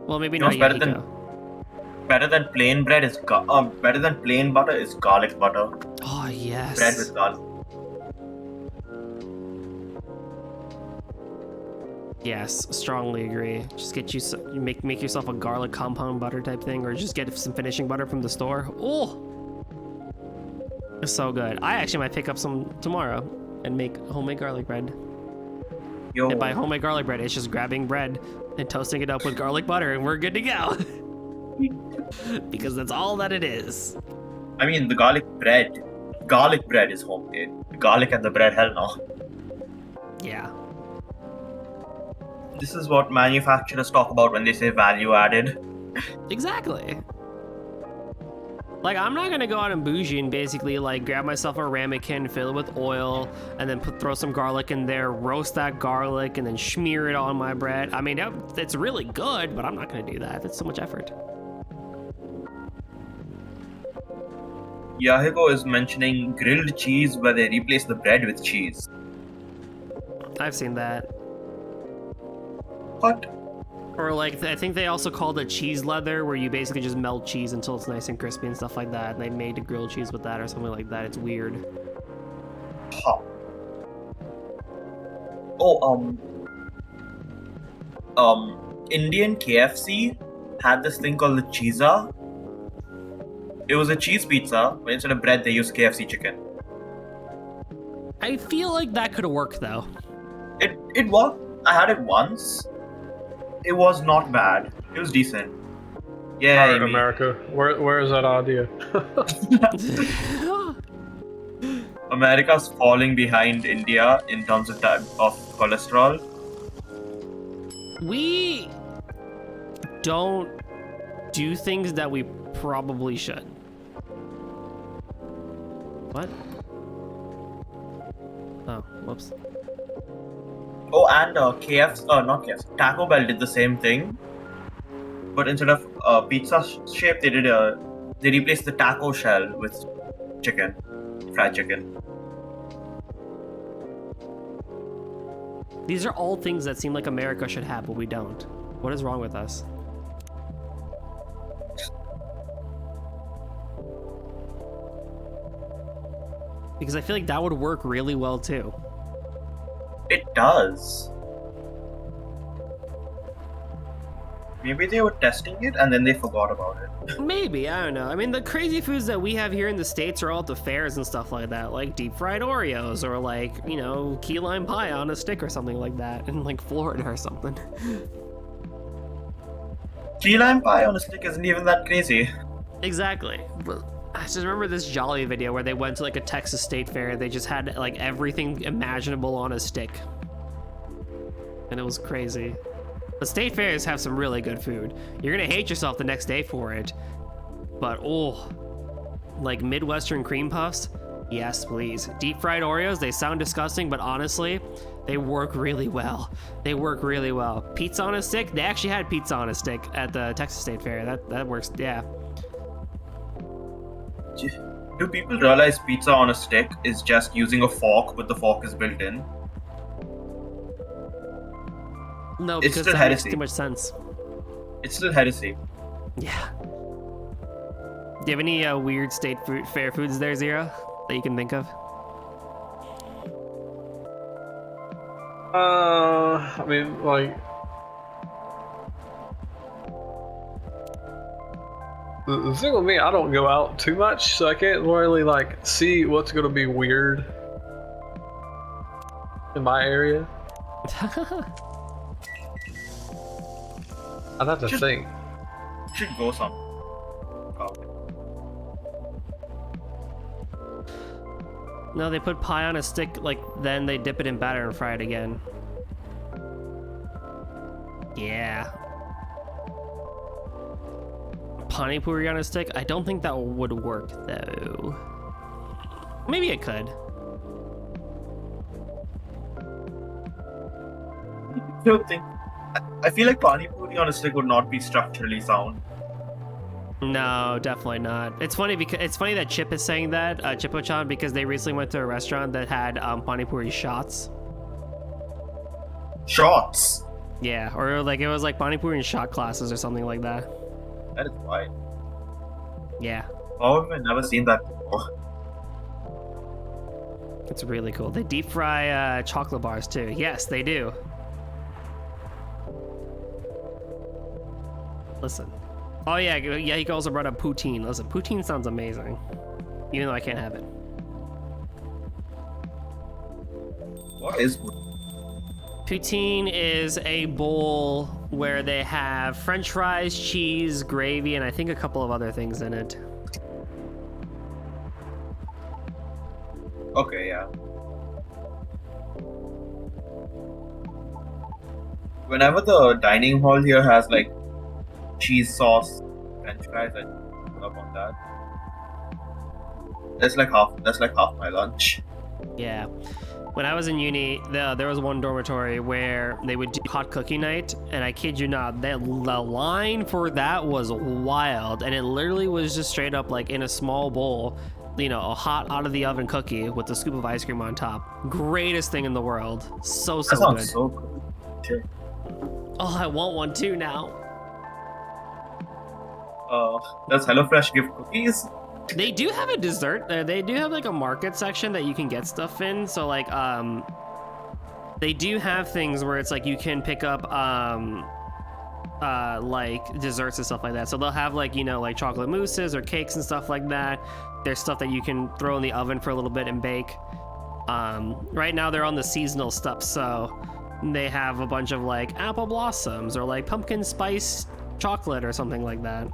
Well, maybe not Yahiko. Better than plain bread is better than plain butter is garlic butter. Oh, yes. Bread with garlic. Yes, strongly agree. Just get you make yourself a garlic compound butter type thing, or just get some finishing butter from the store. Oh, it's so good. I actually might pick up some tomorrow and make homemade garlic bread. Yo, And by homemade garlic bread, it's just grabbing bread and toasting it up with garlic butter, and we're good to go. Because that's all that it is. I mean, the garlic bread is homemade. The garlic and the bread, hell no. Yeah. This is what manufacturers talk about when they say value added. Exactly. Like, I'm not gonna go out and bougie and basically like grab myself a ramekin, fill it with oil, and then throw some garlic in there, roast that garlic, and then smear it on my bread. I mean, it's really good, but I'm not gonna do that. That's so much effort. Yahiko is mentioning grilled cheese where they replace the bread with cheese. I've seen that. What? Or like, I think they also called it cheese leather, where you basically just melt cheese until it's nice and crispy and stuff like that. And they made a grilled cheese with that or something like that. It's weird. Huh. Oh, Indian KFC had this thing called the cheesa. It was a cheese pizza, but instead of bread, they used KFC chicken. I feel like that could work though. It worked. I had it once. It was not bad. It was decent. Yeah, Alright, America. Where is that idea? America's falling behind India in terms of cholesterol. We don't do things that we probably should. What? Oh, whoops. Oh, and not KFC, Taco Bell did the same thing. But instead of pizza shape, they replaced the taco shell with chicken, fried chicken. These are all things that seem like America should have, but we don't. What is wrong with us? Because I feel like that would work really well too. It does. Maybe they were testing it and then they forgot about it. Maybe, I don't know. I mean, the crazy foods that we have here in the States are all at the fairs and stuff like that, like deep fried Oreos or like, key lime pie on a stick or something like that in like Florida or something. Key lime pie on a stick isn't even that crazy. Exactly. But I just remember this Jolly video where they went to like a Texas state fair. They just had like everything imaginable on a stick. And it was crazy. The state fairs have some really good food. You're gonna hate yourself the next day for it. But oh, like Midwestern cream puffs? Yes, please. Deep fried Oreos, they sound disgusting, but honestly, they work really well. They work really well. Pizza on a stick? They actually had pizza on a stick at the Texas State Fair. That works, yeah. Do people realize pizza on a stick is just using a fork, but the fork is built in? No, It's because still that makes heresy. too much sense. It's still heresy. Yeah. Do you have any weird state fair foods there, Zero, that you can think of? I mean, like, the thing with me, I don't go out too much, so I can't really like see what's gonna be weird in my area. I'd have to think. Should go some. No, they put pie on a stick, like, then they dip it in batter and fry it again. Yeah. Pani puri on a stick? I don't think that would work, though. Maybe it could. I don't think. I feel like pani puri on a stick would not be structurally sound. No, definitely not. It's funny that Chip is saying that, Chippo-chan, because they recently went to a restaurant that had pani puri shots. Shots. Yeah, or like it was like pani puri and shot classes or something like that. That is why. Yeah, How have I never seen that before? it's really cool. They deep fry chocolate bars too. Yes, they do. Listen. Oh yeah, he also brought up poutine. Listen, poutine sounds amazing, even though I can't have it. What is? Poutine is a bowl where they have French fries, cheese, gravy, and I think a couple of other things in it. Okay, yeah. Whenever the dining hall here has like cheese sauce, French fries, I pull up on that. That's like half my lunch. Yeah. When I was in uni, there was one dormitory where they would do hot cookie night, and I kid you not, the line for that was wild, and it literally was just straight up like in a small bowl, you know, a hot out of the oven cookie with a scoop of ice cream on top. Greatest thing in the world. So That sounds good. so good. Okay. Oh, I want one too now. Does HelloFresh give cookies? They do have a dessert there. They do have like a market section that you can get stuff in. So like they do have things where it's like you can pick up like desserts and stuff like that. So they'll have like, you know, like chocolate mousses or cakes and stuff like that. There's stuff that you can throw in the oven for a little bit and bake. Right now they're on the seasonal stuff, so they have a bunch of like apple blossoms or like pumpkin spice chocolate or something like that.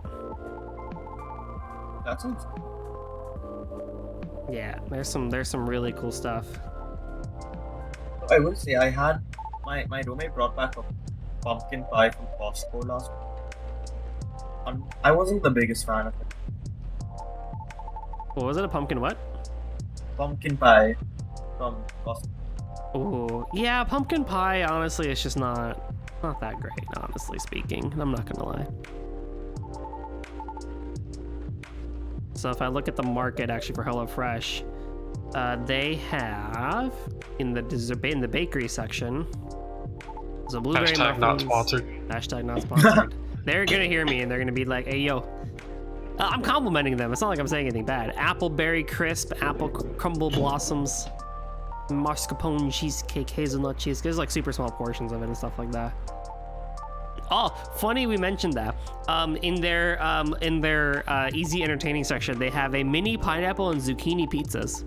That sounds. Yeah, there's some really cool stuff. I will say I had my roommate brought back a pumpkin pie from Costco last week. I wasn't the biggest fan of it. What was it? A pumpkin what? Pumpkin pie from Costco. Oh, yeah, pumpkin pie, honestly, it's just not that great, honestly speaking. I'm not gonna lie. So if I look at the market actually for HelloFresh, they have in the bakery section, there's a blueberry Hashtag muffins. not sponsored. Hashtag not sponsored. They're gonna hear me and they're gonna be like, "Hey, yo." I'm complimenting them. It's not like I'm saying anything bad. Apple berry crisp, apple crumble blossoms, mascarpone cheesecake, hazelnut cheesecake. There's like super small portions of it and stuff like that. Oh, funny we mentioned that. In their easy entertaining section, they have a mini pineapple and zucchini pizzas.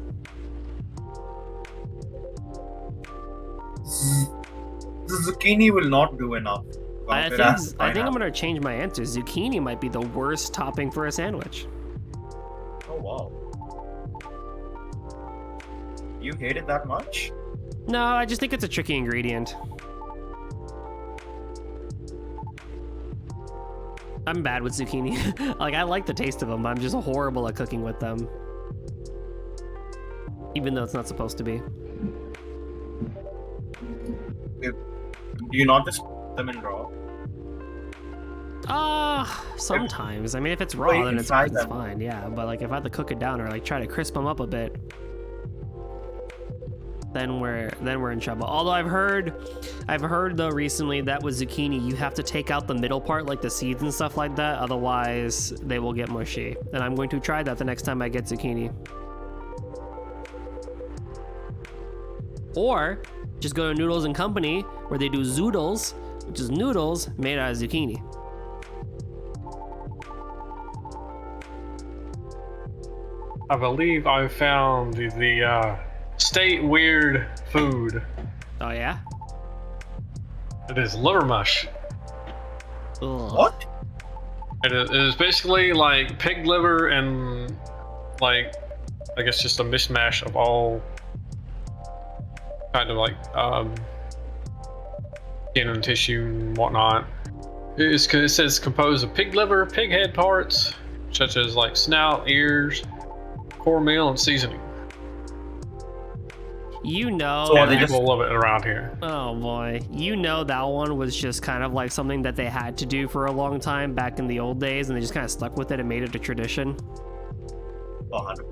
The zucchini will not do enough. I think I'm gonna change my answer. Zucchini might be the worst topping for a sandwich. Oh wow. You hate it that much? No, I just think it's a tricky ingredient. I'm bad with zucchini. Like, I like the taste of them, but I'm just horrible at cooking with them. Even though it's not supposed to be. Do you not just cook them in raw? Sometimes. I mean, if it's Well, raw, you then can it's fry them. fine, yeah. But like, if I have to cook it down or like try to crisp them up a bit, then we're in trouble. Although I've heard though recently that with zucchini, you have to take out the middle part, like the seeds and stuff like that. Otherwise, they will get mushy. And I'm going to try that the next time I get zucchini. Or just go to Noodles and Company where they do zoodles, which is noodles made out of zucchini. I believe I found the state weird food. Oh yeah? It is liver mush. Ugh. What? It is basically like pig liver and like I guess just a mishmash of all kind of like skin and tissue and whatnot. It says composed of pig liver, pig head parts, such as like snout, ears, cornmeal, and seasoning. You know, So they People love it around here. oh boy, you know that one was just kind of like something that they had to do for a long time back in the old days, and they just kind of stuck with it and made it a tradition. 100.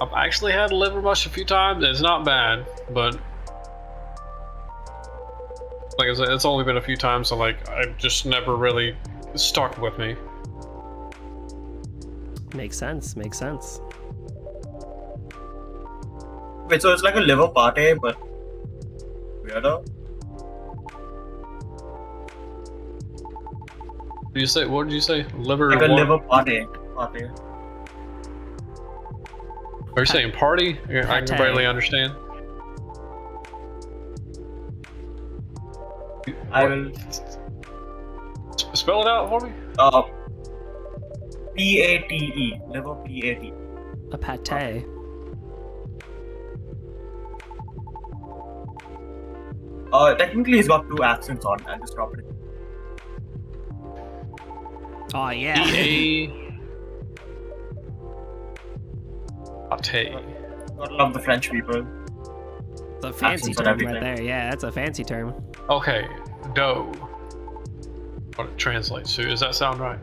I've actually had liver mush a few times. It's not bad, but like I said, it's only been a few times, so like I just never really stuck with me. Makes sense. Makes sense. Wait, so it's like a liver pate, but weirder? What did you say? What did you say? Liver? Like a what? liver pate. Pate. Are you saying party? Yeah, I can Pate. barely understand. I What? will. Spell it out for me. Pate. Liver pate. A pate. Technically, he's got 2 accents on. I just dropped it. Oh yeah. Pate. Gotta love the French people. It's a fancy Accents and term right everything. there. Yeah, that's a fancy term. Okay, dough. What it translates to? Does that sound right?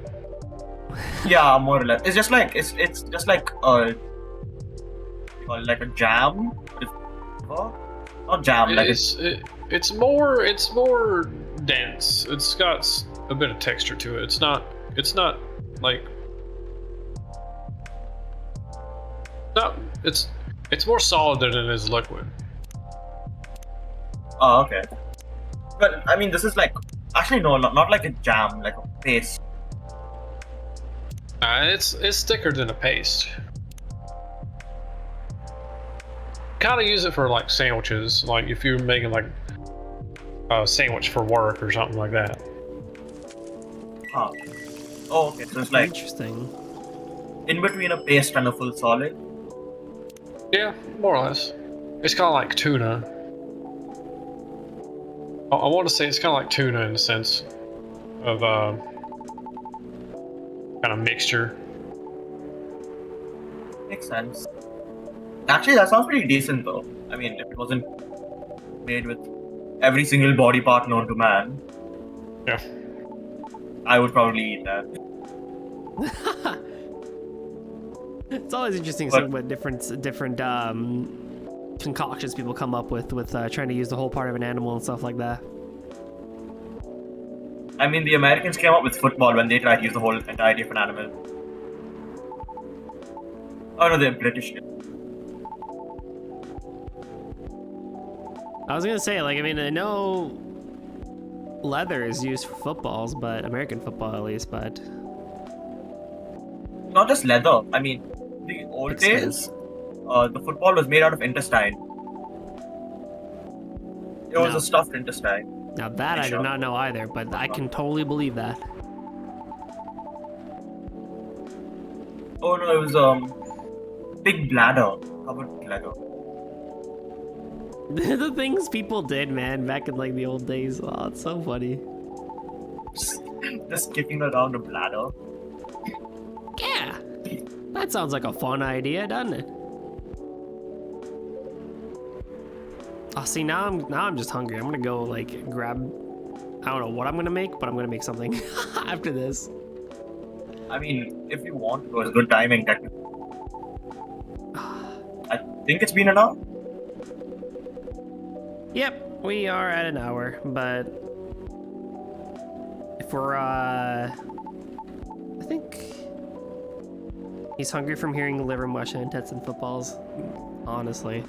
Yeah, more or less. It's just like it's just like a jam. Not jam. Like It's more dense. It's got a bit of texture to it. It's not like it's more solid than it is liquid. Oh, okay. But I mean, this is like actually no, not like a jam, like a paste. It's thicker than a paste. Kind of use it for like sandwiches, like if you're making like a sandwich for work or something like that. Huh. Oh, okay. So it's like Interesting. in between a paste and a full solid. Yeah, more or less. It's kind of like tuna. I want to say it's kind of like tuna in the sense of kind of mixture. Makes sense. Actually, that sounds pretty decent though. I mean, if it wasn't made with every single body part known to man, Yeah. I would probably eat that. It's always interesting seeing what different concoctions people come up with trying to use the whole part of an animal and stuff like that. I mean, the Americans came up with football when they tried to use the whole entirety of an animal. Oh no, the British did. I was gonna say, like, I mean, I know leather is used for footballs, but American football at least, but Not just leather. I mean, the old days, the football was made out of intestine. It was No. a stuffed intestine. now that I Sure. did not know either, but I can totally believe that. Oh no, it was big bladder covered with leather. The things people did, man, back in like the old days. Oh, it's so funny. Just kicking around a bladder. Yeah, that sounds like a fun idea, doesn't it? Oh, see, now I'm just hungry. I'm gonna go like grab. I don't know what I'm gonna make, but I'm gonna make something after this. I mean, if you want to, it's good timing. Technically, I think it's been an hour. Yep, we are at an hour, but if we're I think he's hungry from hearing liver mush and tets and footballs. Honestly,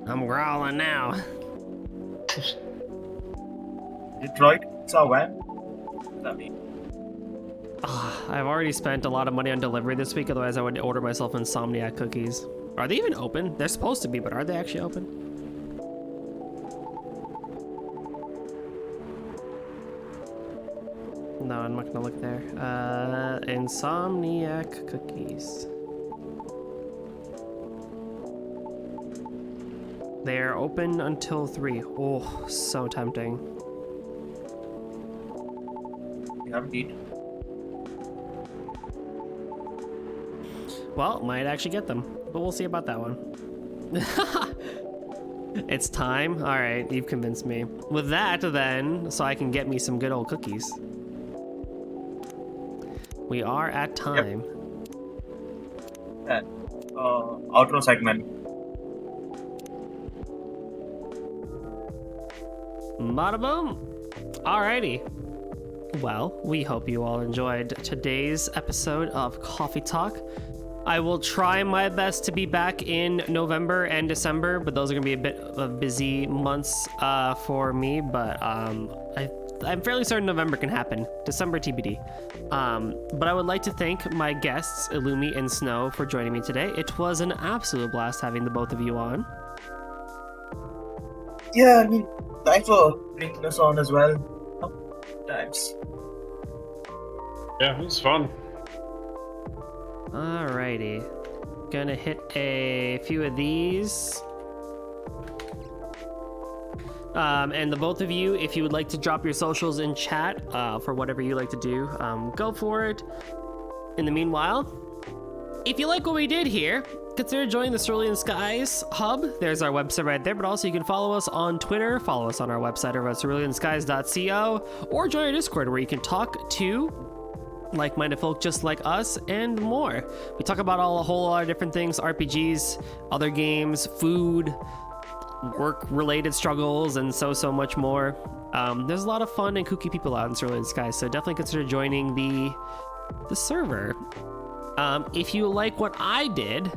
I'm growling now. Detroit, so when? What does that mean? I've already spent a lot of money on delivery this week, otherwise I would order myself Insomniac cookies. Are they even open? They're supposed to be, but are they actually open? No, I'm not gonna look there. Insomniac cookies. They are open until 3. Oh, so tempting. You haven't eaten. Well, might actually get them, but we'll see about that one. It's time? Alright, you've convinced me. With that, then, so I can get me some good old cookies. We are at time. Yep. Outro segment. Bada boom! Alrighty. Well, we hope you all enjoyed today's episode of Coffee Talk. I will try my best to be back in November and December, but those are going to be a bit of busy months for me. But I'm fairly certain November can happen. December TBD. But I would like to thank my guests, Illumi and Snow, for joining me today. It was an absolute blast having the both of you on. Yeah, I mean, thanks for bringing us on as well. Thanks. Yeah, it was fun. Alrighty. Gonna hit a few of these. And the both of you, if you would like to drop your socials in chat for whatever you like to do, go for it. In the meanwhile, if you like what we did here, consider joining the Cerulean Skies hub. There's our website right there, but also you can follow us on Twitter, follow us on our website over at ceruleanskies.co, or join our Discord where you can talk to like-minded folk just like us and more. We talk about a whole lot of different things: RPGs, other games, food, work-related struggles, and so much more. There's a lot of fun and kooky people out in Cerulean Skies, so definitely consider joining the server. If you like what I did,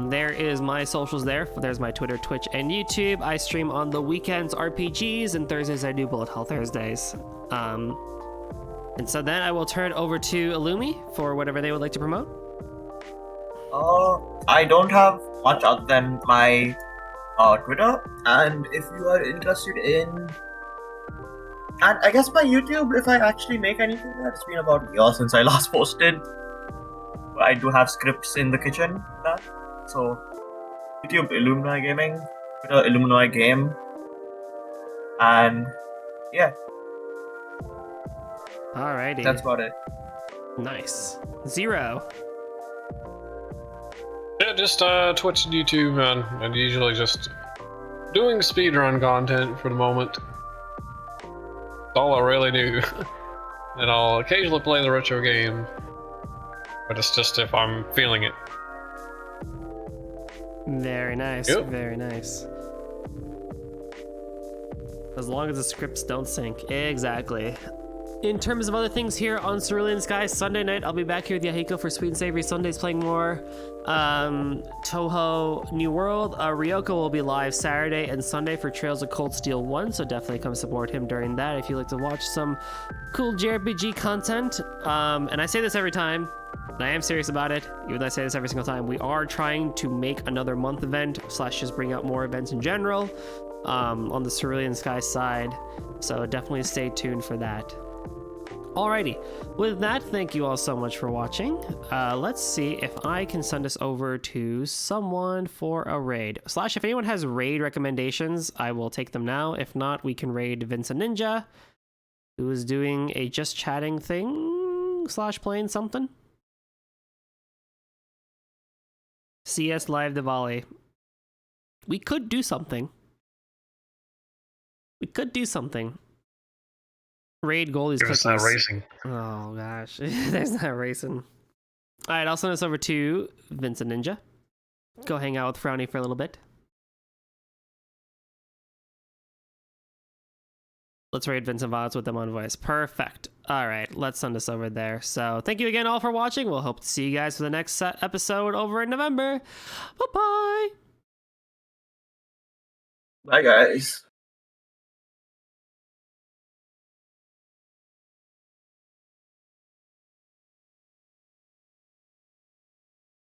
there is my socials there. There's my Twitter, Twitch, and YouTube. I stream on the weekends RPGs, and Thursdays I do Bullet Hell Thursdays. And so then I will turn over to Illumi for whatever they would like to promote. I don't have much other than my Twitter, and if you are interested in, and I guess my YouTube, if I actually make anything there, it's been about a year since I last posted. I do have scripts in the kitchen, so YouTube Illumi Gaming, Twitter Illumi Game, and yeah. Alrighty. That's about it. Nice. Zero. Yeah, just Twitch and YouTube, man. And usually just doing speedrun content for the moment. That's all I really do. And I'll occasionally play the retro game. But it's just if I'm feeling it. Very nice. Yep. Very nice. As long as the scripts don't sync. Exactly. In terms of other things here on Cerulean Skies, Sunday night I'll be back here with Yahiko for Sweet and Savory Sundays playing more Toho New World. Ryoko will be live Saturday and Sunday for Trails of Cold Steel 1, so definitely come support him during that if you like to watch some cool JRPG content. And I say this every time, and I am serious about it, even though I say this every single time. We are trying to make another month event, / just bring out more events in general on the Cerulean Skies side, so definitely stay tuned for that. Alrighty, with that, thank you all so much for watching. Let's see if I can send us over to someone for a raid. / if anyone has raid recommendations, I will take them now. If not, we can raid Vincent Ninja, who is doing a just chatting thing / playing something. CS Live Diwali. We could do something. We could do something. Raid Goldie's cookies. There's that racing. Oh gosh, there's that racing. All right, I'll send this over to Vincent Ninja. Go hang out with Frowny for a little bit. Let's raid Vincent Violets with them on voice. Perfect. All right, let's send this over there. So thank you again all for watching. We'll hope to see you guys for the next episode over in November. Bye-bye. Bye, guys.